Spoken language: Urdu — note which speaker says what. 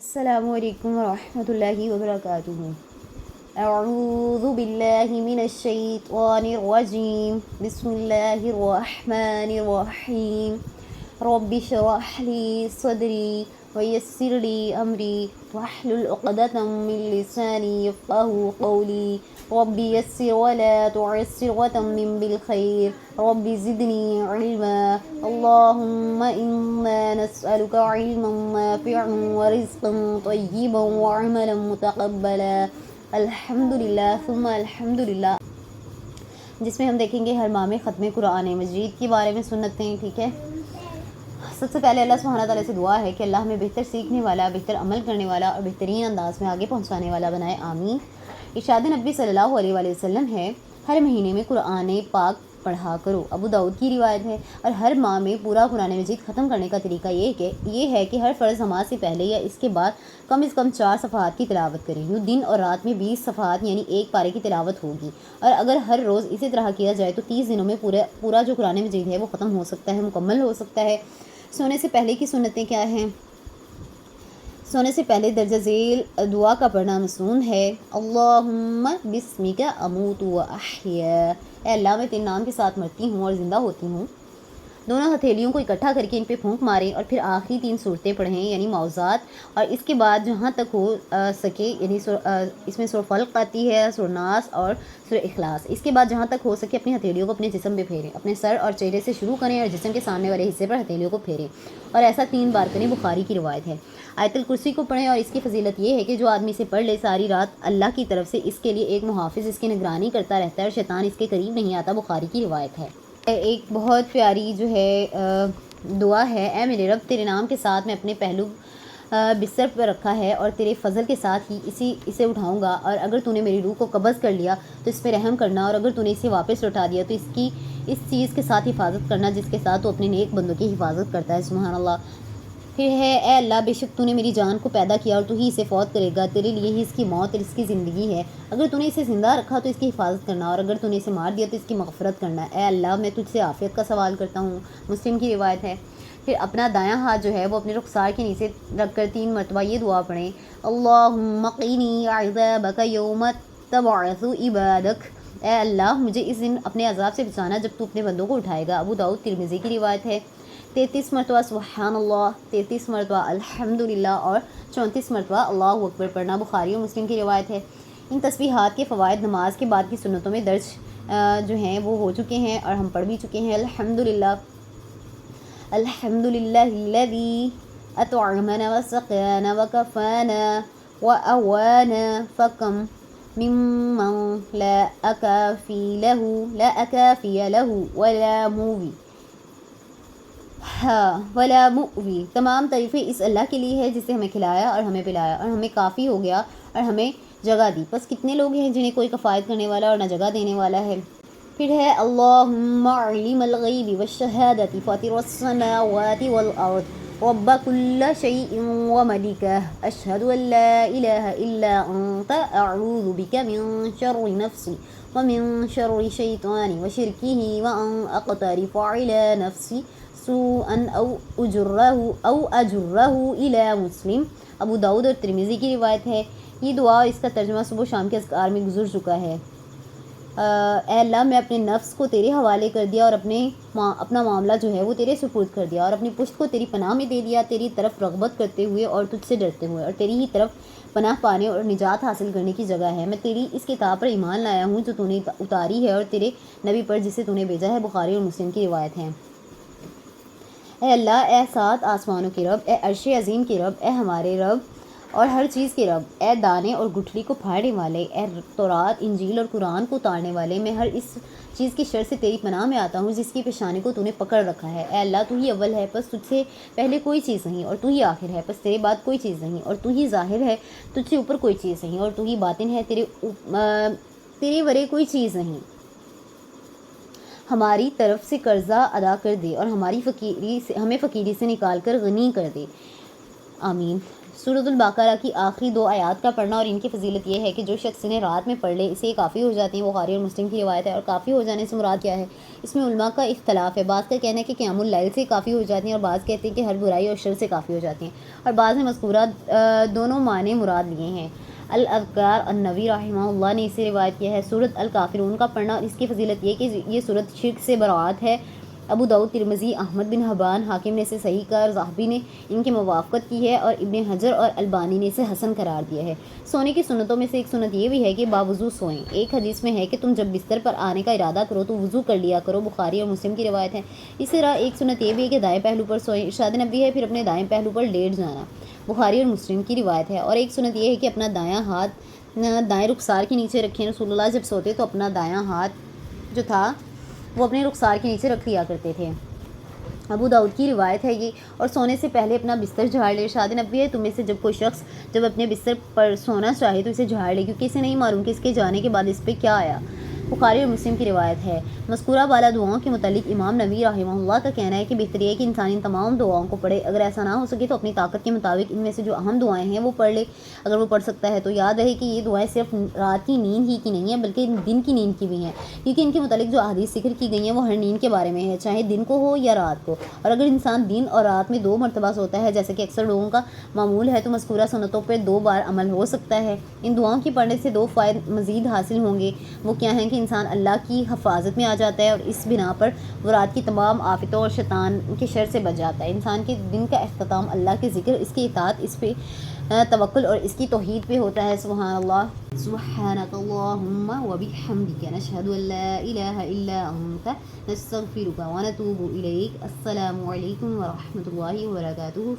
Speaker 1: السلام علیکم ورحمۃ اللہ وبرکاتہ۔ اعوذ باللہ من الشیطان الرجیم، بسم اللہ الرحمن الرحیم۔ رب اشرح لی صدری ویسر لی امری واحلل عقدۃ من لسانی یفقہوا قولی۔ رب یسر ولا تعسر وتمم بالخیر، رب زدنی علما۔ اللہم انا نسألک علما نافعا ورزقا طیبا وعملا متقبلا۔ الحمدللہ ثم الحمدللہ، جس میں ہم دیکھیں گے ہر ماہ میں ختم قرآن مجید کے بارے میں سنتیں، ٹھیک ہے۔ سب سے پہلے اللہ سبحانہ تعالیٰ سے دعا ہے کہ اللہ ہمیں بہتر سیکھنے والا، بہتر عمل کرنے والا اور بہترین انداز میں آگے پہنچانے والا بنائے، آمین۔ ارشاد نبی صلی اللہ علیہ وآلہ وسلم ہے، ہر مہینے میں قرآن پاک پڑھا کرو، ابو داؤد کی روایت ہے۔ اور ہر ماہ میں پورا قرآن مجید ختم کرنے کا طریقہ یہ ہے کہ ہر فرض نماز سے پہلے یا اس کے بعد کم از کم 4 صفحات کی تلاوت کریں۔ یوں دن اور رات میں 20 صفحات یعنی ایک پارے کی تلاوت ہوگی، اور اگر ہر روز اسی طرح کیا جائے تو 30 دنوں میں پورا جو قرآن مجید ہے وہ ختم ہو سکتا ہے، مکمل ہو سکتا ہے۔ سونے سے پہلے کی سنتیں کیا ہیں؟ سونے سے پہلے درجہ ذیل دعا کا پڑھنا مسنون ہے۔ اللہم بسمک اموت و احیا، اے اللہ میں تیرے نام کے ساتھ مرتی ہوں اور زندہ ہوتی ہوں۔ دونوں ہتھیلیوں کو اکٹھا کر کے ان پہ پھونک ماریں اور پھر آخری 3 صورتیں پڑھیں یعنی معوذات، اور اس کے بعد جہاں تک ہو سکے یعنی اس میں سورہ فلق آتی ہے، سورہ ناس اور سورہ اخلاص۔ اس کے بعد جہاں تک ہو سکے اپنی ہتھیلیوں کو اپنے جسم پہ پھیریں، اپنے سر اور چہرے سے شروع کریں اور جسم کے سامنے والے حصے پر ہتھیلیوں کو پھیریں، اور ایسا 3 بار کریں، بخاری کی روایت ہے۔ آیت الکرسی کو پڑھیں، اور اس کی فضیلت یہ ہے کہ جو آدمی اسے پڑھ لے ساری رات اللہ کی طرف سے اس کے لیے ایک محافظ اس کی نگرانی کرتا رہتا ہے اور شیطان اس کے قریب نہیں آتا، بخاری کی روایت ہے۔ ایک بہت پیاری جو ہے دعا ہے، اے میرے رب تیرے نام کے ساتھ میں اپنے پہلو بستر پر رکھا ہے اور تیرے فضل کے ساتھ ہی اسے اٹھاؤں گا، اور اگر تو نے میری روح کو قبض کر لیا تو اس پہ رحم کرنا، اور اگر تو نے اسے واپس لوٹا دیا تو اس چیز کے ساتھ حفاظت کرنا جس کے ساتھ تو اپنے نیک بندوں کی حفاظت کرتا ہے، سبحان اللہ۔ پھر ہے، اے اللہ بے شک تو نے میری جان کو پیدا کیا اور تو ہی اسے فوت کرے گا، تیرے لیے ہی اس کی موت اور اس کی زندگی ہے، اگر تو نے اسے زندہ رکھا تو اس کی حفاظت کرنا، اور اگر تو نے اسے مار دیا تو اس کی مغفرت کرنا، اے اللہ میں تجھ سے عافیت کا سوال کرتا ہوں، مسلم کی روایت ہے۔ پھر اپنا دایاں ہاتھ جو ہے وہ اپنے رخسار کے نیچے رکھ کر 3 مرتبہ یہ دعا پڑھیں، اللہم قینی عذابک یوم تبعث عبادک، اے اللہ مجھے اس دن اپنے عذاب سے بچانا جب تو اپنے بندوں کو اٹھائے گا، ابو داؤد ترمذی کی روایت ہے۔ 33 مرتبہ سبحان اللہ، 33 مرتبہ الحمدللہ اور 34 مرتبہ اللہ اکبر پڑھنا، بخاری اور مسلم کی روایت ہے۔ ان تسبیحات کے فوائد نماز کے بعد کی سنتوں میں درج جو ہیں وہ ہو چکے ہیں اور ہم پڑھ بھی چکے ہیں۔ الحمدللہ الحمدللہ الذی اطعمنا وسقانا وکفانا وآوانا فکم ممن لا اکافی له ولا مؤوی، تمام تعریفیں اس اللہ کے لیے ہے جس نے ہمیں کھلایا اور ہمیں پلایا اور ہمیں کافی ہو گیا اور ہمیں جگہ دی، بس کتنے لوگ ہیں جنہیں کوئی کفایت کرنے والا اور نہ جگہ دینے والا ہے۔ پھر ہے، اللہم عالم الغیب والشہادۃ فاطر السماوات والارض رب کل شیء وملکہ، اشہد ان لا الہ الا انت اعوذ بک من شر نفسی ومن شر الشیطان وشرکہ وان اقترف علی نفسی سوءا او اجرہ الی مسلم، ابو داؤد اور ترمذی کی روایت ہے۔ یہ دعا اور اس کا ترجمہ صبح و شام کے اذکار میں گزر چکا ہے۔ اے اللہ میں اپنے نفس کو تیرے حوالے کر دیا اور اپنا معاملہ جو ہے وہ تیرے سپرد کر دیا، اور اپنی پشت کو تیری پناہ میں دے دیا، تیری طرف رغبت کرتے ہوئے اور تجھ سے ڈرتے ہوئے، اور تیری ہی طرف پناہ پانے اور نجات حاصل کرنے کی جگہ ہے۔ میں تیری اس کتاب پر ایمان لایا ہوں جو تو نے اتاری ہے، اور تیرے نبی پر جسے تو نے بھیجا ہے، بخاری اور مسلم کی روایت ہے۔ اے اللہ، اے 7 آسمانوں کے رب، اے عرش عظیم کے رب، اے ہمارے رب اور ہر چیز کے رب، اے دانے اور گٹھلی کو پھاڑنے والے، اے تورات، انجیل اور قرآن کو اتارنے والے، میں ہر اس چیز کی شر سے تیری پناہ میں آتا ہوں جس کی پیشانی کو تو نے پکڑ رکھا ہے۔ اے اللہ تو ہی اول ہے، پس تجھ سے پہلے کوئی چیز نہیں، اور تو ہی آخر ہے، پس تیرے بعد کوئی چیز نہیں، اور تو ہی ظاہر ہے، تجھ سے اوپر کوئی چیز نہیں، اور تو ہی باطن ہے، تیرے ورے کوئی چیز نہیں۔ ہماری طرف سے قرضہ ادا کر دے اور ہمیں فقیری سے نکال کر غنی کر دے، آمین۔ سورۃ البقرہ کی آخری 2 آیات کا پڑھنا اور ان کی فضیلت یہ ہے کہ جو شخص انہیں رات میں پڑھ لے اسے یہ کافی ہو جاتی ہیں۔ بخاری اور مسلم کی روایت ہے۔ اور کافی ہو جانے سے مراد کیا ہے؟ اس میں علماء کا اختلاف ہے۔ بعض کا کہنا ہے کہ قیام اللیل سے کافی ہو جاتی ہیں اور بعض کہتے ہیں کہ ہر برائی اور شر سے کافی ہو جاتی ہیں، اور بعض نے مذکورہ دونوں معنی مراد لیے ہیں۔ الاذکار النووی رحمہ اللہ نے اسے روایت کیا ہے۔ سورۃ الکافرون کا پڑھنا اور اس کی فضیلت یہ کہ یہ سورۃ شرک سے برات ہے۔ ابو داؤد، ترمذی، احمد بن حبان، حاکم نے اسے صحیح کہا اور ذہبی نے ان کی موافقت کی ہے، اور ابن حجر اور البانی نے اسے حسن قرار دیا ہے۔ سونے کی سنتوں میں سے ایک سنت یہ بھی ہے کہ باوضو سوئیں۔ ایک حدیث میں ہے کہ تم جب بستر پر آنے کا ارادہ کرو تو وضو کر لیا کرو، بخاری اور مسلم کی روایت ہے۔ اسی طرح ایک سنت یہ بھی ہے کہ دائیں پہلو پر سوئیں، ارشاد نبی ہے پھر اپنے دائیں پہلو پر لیٹ جانا، بخاری اور مسلم کی روایت ہے۔ اور ایک سنت یہ ہے کہ اپنا دایاں ہاتھ دائیں رخسار کے نیچے رکھیں۔ رسول اللہ جب سوتے تو اپنا دایاں ہاتھ جو تھا وہ اپنے رخسار کے نیچے رکھ لیا کرتے تھے، ابو داؤد کی روایت ہے یہ۔ اور سونے سے پہلے اپنا بستر جھاڑ لے، ارشاد نبی ہے تم میں سے جب کوئی شخص جب اپنے بستر پر سونا چاہے تو اسے جھاڑ لے، کیونکہ اسے نہیں معلوم کہ اس کے جانے کے بعد اس پہ کیا آیا، بخاری اور مسلم کی روایت ہے۔ مذکورہ بالا دعاؤں کے متعلق امام نووی رحمہ اللہ کا کہنا ہے کہ بہتر یہ ہے کہ انسان ان تمام دعاؤں کو پڑھے، اگر ایسا نہ ہو سکے تو اپنی طاقت کے مطابق ان میں سے جو اہم دعائیں ہیں وہ پڑھ لے اگر وہ پڑھ سکتا ہے۔ تو یاد رہے کہ یہ دعائیں صرف رات کی نیند ہی کی نہیں ہیں بلکہ دن کی نیند کی بھی ہیں، کیونکہ ان کے متعلق جو احادیث ذکر کی گئی ہیں وہ ہر نیند کے بارے میں ہے، چاہے دن کو ہو یا رات کو۔ اور اگر انسان دن اور رات میں 2 مرتبہ سوتا ہے جیسے کہ اکثر لوگوں کا معمول ہے تو مذکورہ سنتوں پہ 2 بار عمل ہو سکتا ہے۔ ان دعاؤں کی پڑھنے سے 2 فوائد مزید حاصل ہوں گے۔ وہ کیا ہیں کہ انسان اللہ کی حفاظت میں آ جاتا ہے اور اس بنا پر وہ رات کی تمام آفتوں اور شیطان کے شر سے بچ جاتا ہے۔ انسان کے دن کا اختتام اللہ کے ذکر، اس کی اطاعت، اس پہ توکل اور اس کی توحید پہ ہوتا ہے۔ سبحان اللہ، سبحانک اللہم وبحمدک، نشہد ان لا الہ الا انت، نستغفرک ونتوب الیک۔ السلام علیکم ورحمۃ اللہ وبرکاتہ۔